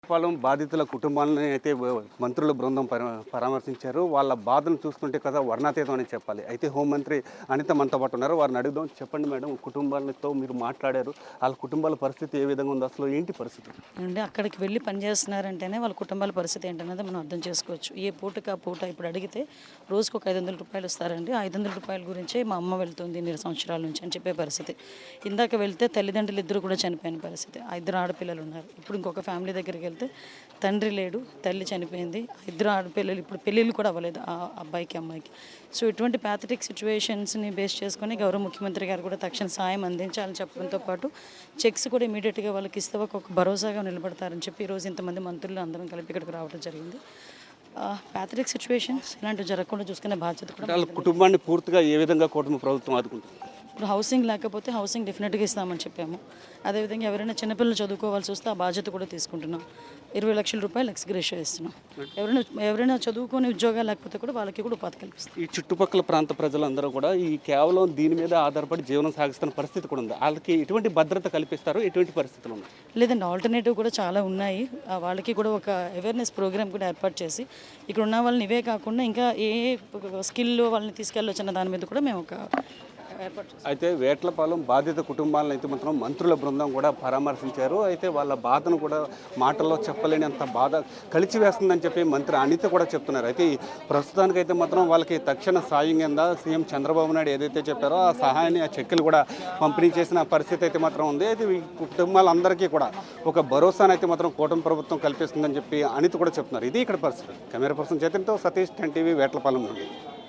పాలెం బాధితుల కుటుంబాలని అయితే మంత్రుల బృందం పరామర్శించారు. వాళ్ళ బాధను చూస్తుంటే కదా వర్ణాతీతం అని చెప్పాలి. అయితే హోంమంత్రి అనిత మనతో పాటు ఉన్నారు. వారిని అడుగుదాం. చెప్పండి మేడం, కుటుంబాలతో మీరు మాట్లాడారు. వాళ్ళ కుటుంబాల పరిస్థితి ఏ విధంగా ఉంది, అసలు ఏంటి పరిస్థితి? అంటే అక్కడికి వెళ్ళి పనిచేస్తున్నారంటేనే వాళ్ళ కుటుంబాల పరిస్థితి ఏంటనేది మనం అర్థం చేసుకోవచ్చు. ఏ పూటకి ఆ పూట ఇప్పుడు అడిగితే రోజుకు ఒక 500 రూపాయలు ఇస్తారండి. 500 రూపాయల గురించే మా అమ్మ వెళ్తుంది 2 సంవత్సరాల నుంచి అని చెప్పే పరిస్థితి. ఇందాక వెళ్తే తల్లిదండ్రులు ఇద్దరు కూడా చనిపోయిన పరిస్థితి. 2 ఆడపిల్లలు ఉన్నారు. ఇప్పుడు ఇంకొక ఫ్యామిలీ దగ్గరికి వెళ్తే తండ్రి లేడు, తల్లి చనిపోయింది. 2 ఆడపిల్లలు ఇప్పుడు పెళ్ళిళ్ళు కూడా అవ్వలేదు ఆ అబ్బాయికి అమ్మాయికి. సో ఇటువంటి ప్యాథటిక్ సిచ్యువేషన్స్ని బేస్ చేసుకొని గౌరవ ముఖ్యమంత్రి గారు కూడా తక్షణ సాయం అందించాలని చెప్పడంతో పాటు చెక్స్ కూడా ఇమీడియట్గా వాళ్ళకి ఇస్తే ఒక భరోసాగా నిలబడతారని చెప్పి ఈరోజు ఇంతమంది మంత్రులు అందరం కలిపి ఇక్కడికి రావడం జరిగింది. ప్యాథటిక్ సిచ్యువేషన్స్ ఇలాంటివి జరగకుండా చూసుకునే బాధ్యత కూడా వాళ్ళ కుటుంబాన్ని పూర్తిగా ఏ విధంగా కూటమి ప్రభుత్వం ఆదుకుంటుంది? ఇప్పుడు హౌసింగ్ లేకపోతే హౌసింగ్ డెఫినెట్గా ఇస్తామని చెప్పాము. అదేవిధంగా ఎవరైనా చిన్నపిల్లలు చదువుకోవాల్సి వస్తే ఆ బాధ్యత కూడా తీసుకుంటున్నాం. 20 లక్షల రూపాయలు ఎక్స్గ్రేషియో ఇస్తున్నాం. ఎవరైనా చదువుకొని ఉద్యోగాలు లేకపోతే కూడా వాళ్ళకి కూడా ఉపాధి కల్పిస్తాం. ఈ చుట్టుపక్కల ప్రాంత ప్రజలందరూ కూడా ఈ కేవలం దీని మీద ఆధారపడి జీవనం సాగిస్తున్న పరిస్థితి కూడా ఉంది. వాళ్ళకి ఎటువంటి భద్రత కల్పిస్తారు, ఎటువంటి పరిస్థితులు ఉన్నాయి? లేదండి, ఆల్టర్నేటివ్ కూడా చాలా ఉన్నాయి. వాళ్ళకి కూడా ఒక అవేర్నెస్ ప్రోగ్రామ్ కూడా ఏర్పాటు చేసి ఇక్కడ ఉన్న వాళ్ళని ఇవే కాకుండా ఇంకా ఏ స్కిల్లో వాళ్ళని తీసుకెళ్ళొచ్చన్న దాని మీద కూడా మేము ఒక అయితే వేట్లపాలెం బాధిత కుటుంబాలను అయితే మాత్రం మంత్రుల బృందం కూడా పరామర్శించారు. అయితే వాళ్ళ బాధను కూడా మాటల్లో చెప్పలేనంత బాధ కలిచివేస్తుందని చెప్పి మంత్రి అనిత కూడా చెప్తున్నారు. అయితే ప్రస్తుతానికైతే మాత్రం వాళ్ళకి తక్షణ సాయం కింద సీఎం చంద్రబాబు నాయుడు ఏదైతే చెప్పారో ఆ సహాయాన్ని, ఆ చెక్కులు కూడా పంపిణీ చేసిన పరిస్థితి అయితే మాత్రం ఉంది. అయితే ఈ కుటుంబాలందరికీ కూడా ఒక భరోసాను అయితే మాత్రం కూటమి ప్రభుత్వం కల్పిస్తుందని చెప్పి అనిత కూడా చెప్తున్నారు. ఇది ఇక్కడ పరిస్థితి. కెమెరా పర్సన్ చేతంతో సతీష్, 10 టీవీ, వేట్లపాలెం నుండి.